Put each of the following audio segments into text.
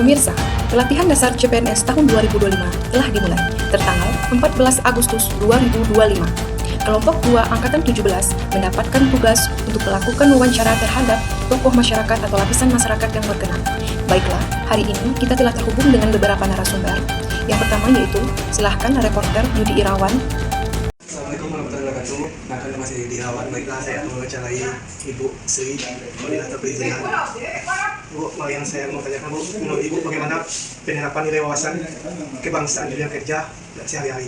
Pemirsa, pelatihan dasar CPNS tahun 2025 telah dimulai, tertanggal 14 Agustus 2025. Kelompok 2 Angkatan 17 mendapatkan tugas untuk melakukan wawancara terhadap tokoh masyarakat atau lapisan masyarakat yang berkenan. Baiklah, hari ini kita telah terhubung dengan beberapa narasumber. Yang pertama yaitu, silahkan reporter Yudi Irawan. Assalamualaikum warahmatullahi wabarakatuh. Nah, kami masih di Irawan. Baiklah, saya akan mewawancarai Ibu Sri, koordinator perizinan. Bu, yang saya mau tanyakan, Bu, menurut Ibu bagaimana penerapan nilai wawasan kebangsaan di dunia kerja sehari-hari?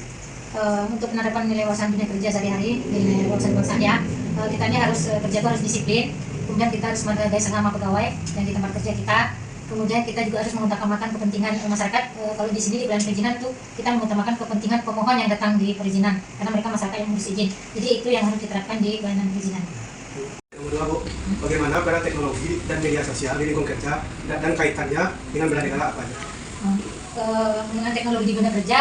Untuk penerapan nilai wawasan dunia kerja sehari-hari, nilai wawasan kebangsaan ya, kita ini harus kerja itu harus disiplin, kemudian kita harus menghargai sesama pegawai dan di tempat kerja kita. Kemudian kita juga harus mengutamakan kepentingan masyarakat. Kalau di sini di pelayanan perizinan itu kita mengutamakan kepentingan pemohon yang datang di perizinan, karena mereka masyarakat yang mengurus izin. Jadi itu yang harus diterapkan di pelayanan perizinan. Yang kedua, Bu, bagaimana peran teknologi dan media sosial di lingkungan kerja dan kaitannya dengan bela negara apa aja? Dengan teknologi di dunia kerja,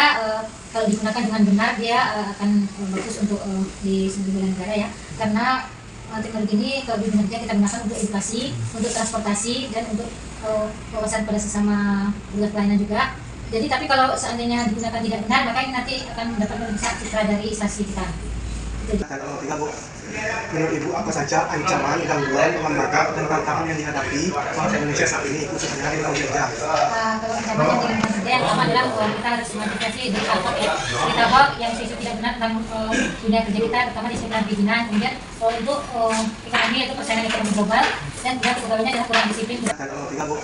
kalau digunakan dengan benar dia akan bagus untuk di seluruh bela negara ya, karena teknologi ini kalau di dunia kerja kita gunakan untuk edukasi, untuk transportasi dan untuk wawasan pada sesama pelayanan juga. Jadi tapi kalau seandainya digunakan tidak benar, maka ini nanti akan mendapat merusak citra dari instansi kita. Tiga, Bu, menurut Ibu apa saja ancaman, gangguan, hambatan dan tantangan yang dihadapi bangsa Indonesia saat ini, khususnya di lingkungan kerja? Kalau ancaman yang di lingkungan kerja yang pertama adalah kita harus mengidentifikasi berita hoax ya, berita hoax yang isu tidak benar tentang dunia kerja kita, terutama di sektor perizinan. Kemudian untuk ekonomi itu persaingan ekonomi global, dan juga pegawainya adalah kurang disiplin. Tiga, Bu,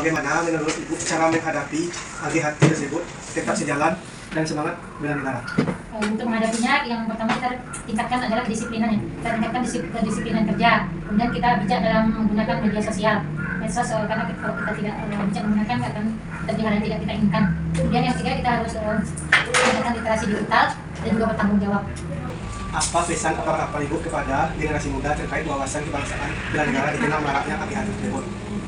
bagaimana menurut Ibu cara menghadapi hati-hati tersebut tetap sejalan dan semangat bela negara? Untuk menghadapinya, yang pertama kita tingkatkan adalah kedisiplinannya. Kita tingkatkan kedisiplinan kerja. Kemudian kita bijak dalam menggunakan media sosial, medsos, karena kalau kita tidak bijak menggunakan akan terjadi hal yang tidak kita inginkan. Kemudian yang ketiga, kita harus meningkatkan literasi digital dan juga bertanggung jawab. Apa pesan apa Ibu kepada generasi muda terkait wawasan kebangsaan bela negara di tengah maraknya hati-hati tersebut?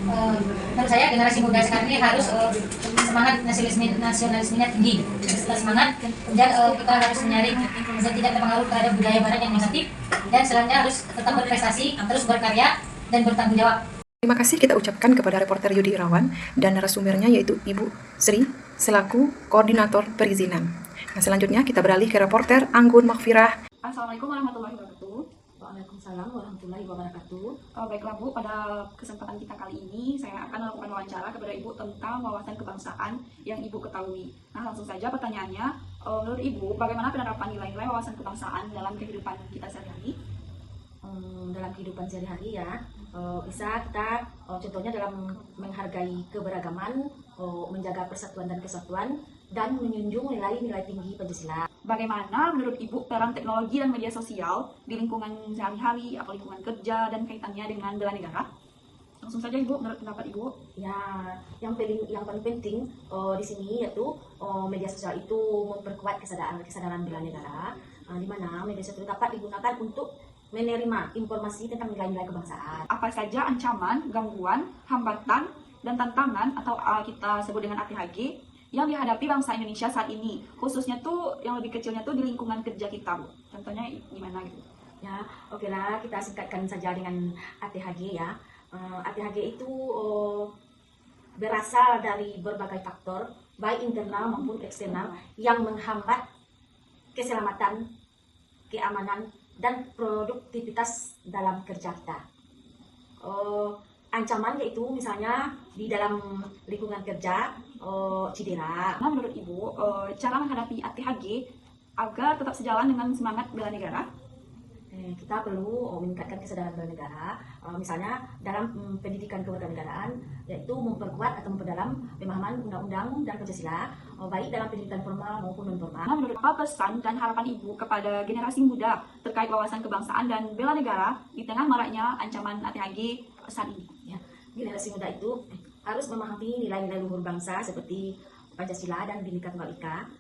Menurut saya generasi muda sekarang ini harus semangat nasionalismenya tinggi, semangat, kemudian kita harus menyaring dan tidak terpengaruh terhadap budaya barat yang negatif, dan selanjutnya harus tetap berprestasi, terus berkarya dan bertanggung jawab. Terima kasih kita ucapkan kepada reporter Yudi Irawan dan narasumbernya yaitu Ibu Sri selaku koordinator perizinan. Nah, selanjutnya kita beralih ke reporter Anggun Makfirah. Assalamualaikum warahmatullahi wabarakatuh. Waalaikumsalam warahmatullahi wabarakatuh. Baiklah Bu, pada kesempatan kita kali ini saya akan melakukan wawancara kepada Ibu tentang wawasan kebangsaan yang Ibu ketahui. Nah, langsung saja pertanyaannya, menurut Ibu bagaimana penerapan nilai-nilai wawasan kebangsaan dalam kehidupan kita sehari-hari? Dalam kehidupan sehari-hari ya, bisa kita contohnya dalam menghargai keberagaman, menjaga persatuan dan kesatuan, dan menjunjung nilai-nilai tinggi Pancasila. Bagaimana menurut Ibu peran teknologi dan media sosial di lingkungan sehari-hari atau lingkungan kerja dan kaitannya dengan bela negara? Langsung saja Ibu, menurut pendapat Ibu. Ya, yang paling penting di sini yaitu media sosial itu memperkuat kesadaran bela negara, di mana media sosial dapat digunakan untuk menerima informasi tentang nilai-nilai kebangsaan. Apa saja ancaman, gangguan, hambatan, dan tantangan atau kita sebut dengan ATHG yang dihadapi bangsa Indonesia saat ini, khususnya tuh yang lebih kecilnya tuh di lingkungan kerja kita, Bu. Contohnya gimana gitu? Ya, oke lah, kita singkatkan saja dengan ATHG ya. ATHG itu berasal dari berbagai faktor, baik internal maupun eksternal, yang menghambat keselamatan, keamanan, dan produktivitas dalam kerja kita. Ancaman yaitu misalnya di dalam lingkungan kerja, cedera. Nah, menurut Ibu, cara menghadapi ATHG agar tetap sejalan dengan semangat bela negara? Kita perlu meningkatkan kesadaran bela negara, misalnya dalam pendidikan kewarganegaraan, yaitu memperkuat atau memperdalam pemahaman undang-undang dan Pancasila, baik dalam pendidikan formal maupun non-formal. Nah, menurut apa pesan dan harapan Ibu kepada generasi muda terkait wawasan kebangsaan dan bela negara di tengah maraknya ancaman ATHG saat ini? Ya, generasi muda itu harus memahami nilai-nilai luhur bangsa seperti Pancasila dan Bhinneka Tunggal Ika,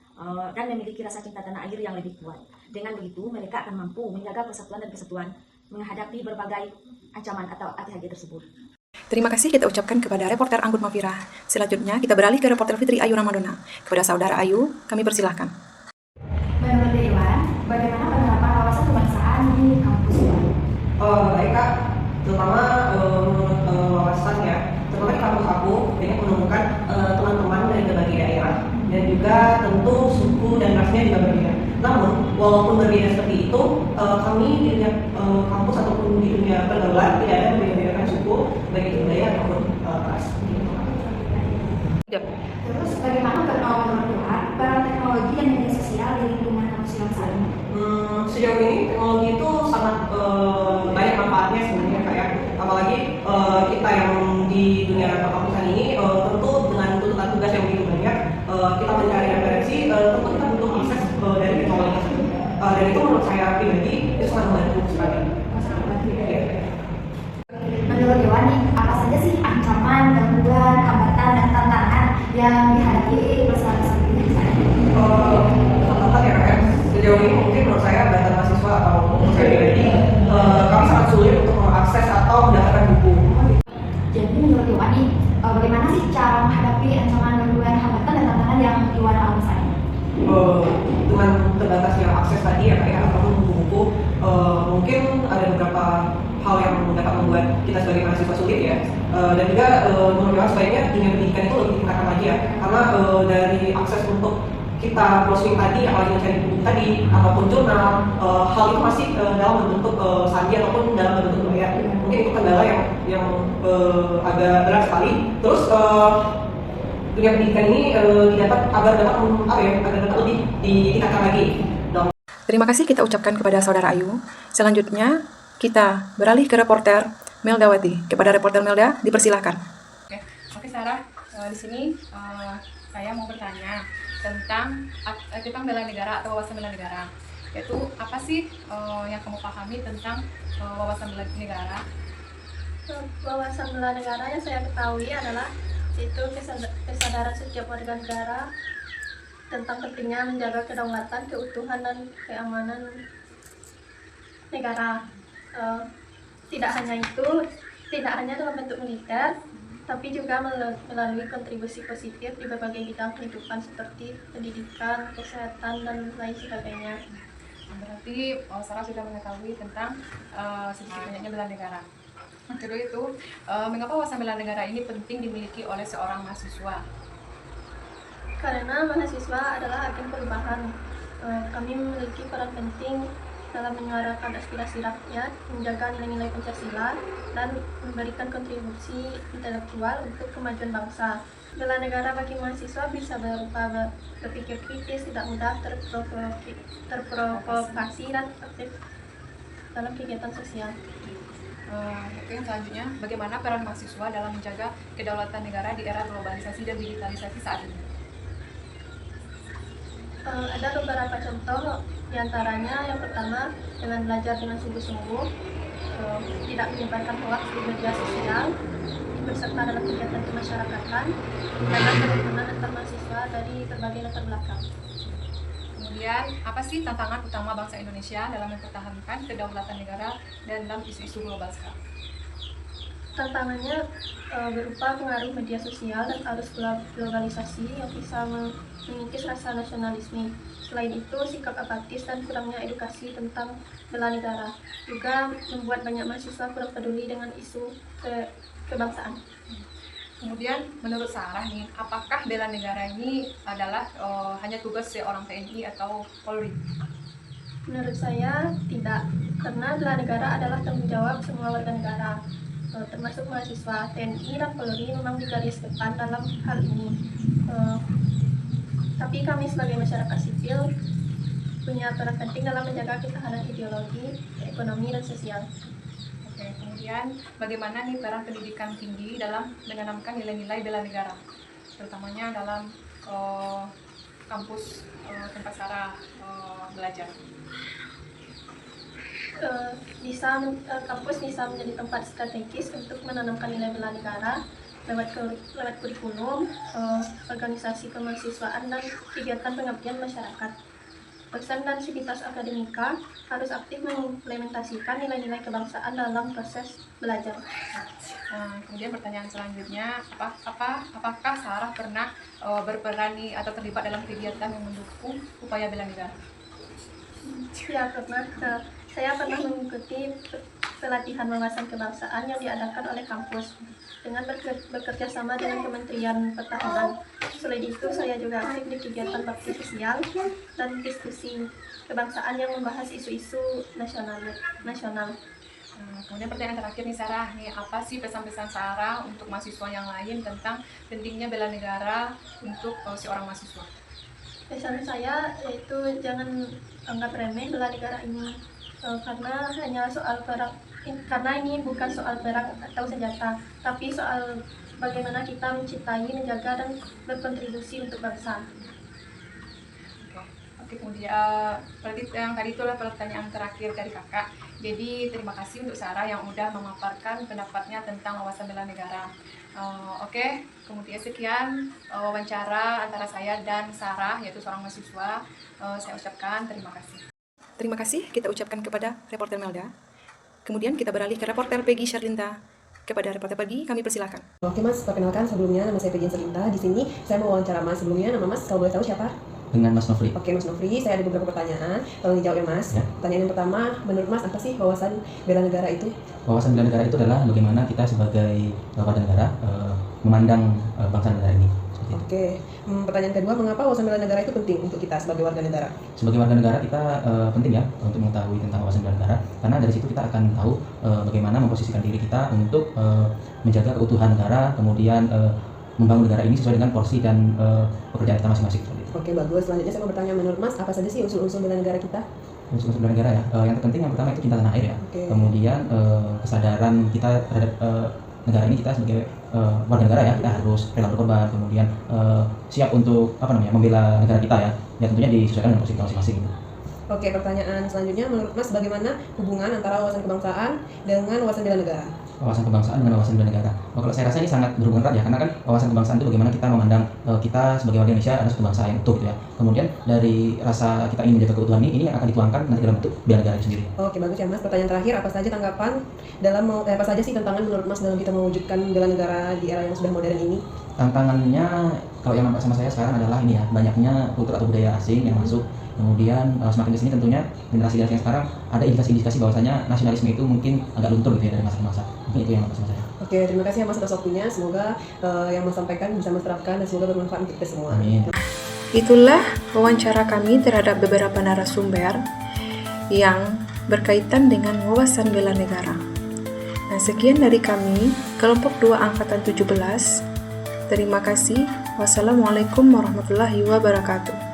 dan memiliki rasa cinta tanah air yang lebih kuat. Dengan begitu, mereka akan mampu menjaga persatuan dan kesatuan menghadapi berbagai ancaman atau ATHG tersebut. Terima kasih kita ucapkan kepada reporter Anggun Makfirah. Selanjutnya kita beralih ke reporter Fitri Ayu Ramadona. Kepada saudara Ayu, kami persilahkan. Menurut Dewan, bagaimana penerapan wawasan kebangsaan di kampus? Baik Kak, terutama menurut wawasan ya, terutama di kampus aku banyak menemukan teman-teman dari berbagai daerah dan juga tentu suku dan rasnya juga berbeda. Namun walaupun berbeda seperti itu, kami di dunia kampus ataupun di dunia pergaulan tidak ada membeda-bedakan suku, baik itu budaya ataupun ras. Terus bagaimana menurut Tuhan peran teknologi dan media sosial di lingkungan kampus yang saat ini? Sejauh ini teknologi itu sangat banyak manfaatnya sebenarnya kayak apalagi kita yang di dunia perkampusan ini tentu dengan tuntutan tugas yang begitu banyak kita mencari referensi tentu kita butuh akses dari teknologi tersebut dan itu menurut saya pribadi itu sangat membantu sekali. Menurut Dewan nih, apa saja sih ancaman, gangguan, hambatan, dan tantangan yang dihadapi bersama ini? Tantangan ya kayak sejauh ini mungkin menurut saya data mahasiswa atau menurut saya pribadi kami sangat sulit untuk mengakses atau mendapatkan buku. Jadi menurut Dewan nih, bagaimana sih cara menghadapi ancaman, gangguan, hambatan, dan tantangan yang Dewan alami saat ini? Dengan terbatasnya akses tadi ya kayak ataupun buku-buku mungkin ada beberapa hal yang dapat membuat kita sebagai mahasiswa sulit ya dan juga menurut saya sebaiknya dunia pendidikan itu lebih ditingkatkan lagi ya karena dari akses untuk kita browsing tadi apalagi mencari buku tadi ataupun jurnal hal itu masih dalam bentuk sandi ataupun dalam bentuk bayar mungkin itu kendala yang agak berat sekali terus dunia pendidikan ini agar dapat lebih ditingkatkan lagi. Terima kasih kita ucapkan kepada Saudara Ayu. Selanjutnya, kita beralih ke reporter Meldawati. Kepada reporter Melda, dipersilahkan. Oke Sarah, di sini saya mau bertanya tentang bela negara atau wawasan bela negara. Yaitu apa sih yang kamu pahami tentang wawasan bela negara? Wawasan bela negara yang saya ketahui adalah itu kesadaran setiap warga negara tentang pentingnya menjaga kedaulatan, keutuhan, dan keamanan negara. Tidak hanya dalam bentuk militer, tapi juga melalui kontribusi positif di berbagai bidang kehidupan seperti pendidikan, kesehatan, dan lain sebagainya. Berarti Sarah sudah mengetahui tentang sedikit banyaknya bela negara. Kedua itu, mengapa wawasan bela negara ini penting dimiliki oleh seorang mahasiswa? Karena mahasiswa adalah agen perubahan. Kami memiliki peran penting dalam menyuarakan aspirasi rakyat, menjaga nilai-nilai Pancasila, dan memberikan kontribusi intelektual untuk kemajuan bangsa. Bela negara bagi mahasiswa bisa berupa berpikir kritis, tidak mudah terprovokasi, dan aktif dalam kegiatan sosial. Oke, selanjutnya, bagaimana peran mahasiswa dalam menjaga kedaulatan negara di era globalisasi dan digitalisasi saat ini? Ada beberapa contoh, diantaranya yang pertama dengan belajar dengan sungguh-sungguh, tidak menyebarkan hoaks di media sosial, berserta dalam kegiatan kemasyarakatan, dan kerukunan antar mahasiswa dari berbagai latar belakang. Kemudian, apa sih tantangan utama bangsa Indonesia dalam mempertahankan kedaulatan negara dan dalam isu-isu global sekarang? Tantangannya berupa pengaruh media sosial dan arus globalisasi yang bisa mengikis rasa nasionalisme. Selain itu, sikap apatis dan kurangnya edukasi tentang bela negara juga membuat banyak mahasiswa kurang peduli dengan isu kebangsaan. Kemudian, menurut Sarah nih, apakah bela negara ini adalah hanya tugas seorang TNI atau Polri? Menurut saya tidak, karena bela negara adalah tanggung jawab semua warga negara, termasuk mahasiswa. TNI dan Polri memang di garis depan dalam hal ini. Tapi kami sebagai masyarakat sipil punya peran penting dalam menjaga ketahanan ideologi, ekonomi, dan sosial. Oke, kemudian bagaimana nih peran pendidikan tinggi dalam menanamkan nilai-nilai bela negara, terutamanya dalam kampus tempat Sarah belajar? Kampus bisa menjadi tempat strategis untuk menanamkan nilai bela negara lewat kurikulum, organisasi kemahasiswaan, dan kegiatan pengabdian masyarakat. Dosen dan sivitas akademika harus aktif mengimplementasikan nilai-nilai kebangsaan dalam proses belajar. Kemudian pertanyaan selanjutnya, apakah Sarah pernah berperan atau terlibat dalam kegiatan yang mendukung upaya bela negara? Ya, pernah. Saya pernah mengikuti pelatihan wawasan kebangsaan yang diadakan oleh kampus dengan bekerja sama dengan Kementerian Pertahanan. Selain itu, saya juga aktif di kegiatan bakti sosial dan diskusi kebangsaan yang membahas isu-isu nasional. Kemudian pertanyaan terakhir nih Sarah, nih apa sih pesan-pesan Sarah untuk mahasiswa yang lain tentang pentingnya bela negara untuk seorang mahasiswa? Pesan saya yaitu jangan anggap remeh bela negara ini, karena hanya soal perang, karena ini bukan soal perang atau senjata, tapi soal bagaimana kita mencintai, menjaga, dan berkontribusi untuk bangsa. Oke, kemudian berarti yang tadi itulah pertanyaan terakhir dari kakak. Jadi terima kasih untuk Sarah yang udah memaparkan pendapatnya tentang wawasan bela negara. Oke, kemudian sekian wawancara antara saya dan Sarah, yaitu seorang mahasiswa. Saya ucapkan terima kasih. Terima kasih kita ucapkan kepada reporter Melda. Kemudian kita beralih ke reporter Peggy Sharlinta. Kepada reporter Peggy, kami persilakan. Oke Mas, perkenalkan sebelumnya nama saya Peggy Sharlinta. Di sini saya mau wawancara Mas. Sebelumnya nama Mas kalau boleh tahu siapa? Dengan Mas Nofri. Oke Mas Nofri, saya ada beberapa pertanyaan. Tolong dijawab ya Mas. Ya. Pertanyaan yang pertama, menurut Mas apa sih wawasan bela negara itu? Wawasan bela negara itu adalah bagaimana kita sebagai warga negara memandang bangsa negara ini. Oke, pertanyaan kedua, mengapa wawasan bela negara itu penting untuk kita sebagai warga negara? Sebagai warga negara kita penting ya untuk mengetahui tentang wawasan bela negara, karena dari situ kita akan tahu bagaimana memposisikan diri kita untuk menjaga keutuhan negara, kemudian membangun negara ini sesuai dengan porsi dan pekerjaan kita masing-masing. Oke bagus, selanjutnya saya mau bertanya, menurut Mas apa saja sih unsur-unsur bela negara kita? Unsur-unsur bela negara ya, yang terpenting yang pertama itu cinta tanah air ya. Oke. Kemudian kesadaran kita terhadap negara ini, kita sebagai warga negara ya, kita harus rela berkorban, kemudian siap untuk membela negara kita ya, tentunya disesuaikan dengan porsi kita masing-masing gitu. Oke, pertanyaan selanjutnya, menurut Mas bagaimana hubungan antara wawasan kebangsaan dengan wawasan bela negara? Wawasan kebangsaan dengan wawasan bela negara. Kalau saya rasa ini sangat berhubungan erat ya, karena kan wawasan kebangsaan itu bagaimana kita memandang kita sebagai warga Indonesia adalah satu bangsa yang utuh gitu ya. Kemudian dari rasa kita ingin menjaga keutuhan ini yang akan dituangkan nanti dalam bentuk bela negara itu sendiri. Oke, bagus ya Mas. Pertanyaan terakhir, apa saja tanggapan apa saja sih tantangan menurut Mas dalam kita mewujudkan bela negara di era yang sudah modern ini? Tantangannya kalau yang nampak sama saya sekarang adalah ini ya, banyaknya kultur atau budaya asing yang masuk. Kemudian semakin kesini tentunya generasi-generasi yang sekarang ada indikasi-indikasi bahwasanya nasionalisme itu mungkin agak luntur gitu ya dari masa ke masa. Mungkin itu yang nampak sama saya. Oke, terima kasih ya Mas atas waktunya. Semoga yang Mas sampaikan bisa Mas terapkan dan semoga bermanfaat untuk kita semua. Amin. Itulah wawancara kami terhadap beberapa narasumber yang berkaitan dengan wawasan bela negara. Nah, sekian dari kami, kelompok 2 Angkatan 17. Terima kasih. Wassalamualaikum warahmatullahi wabarakatuh.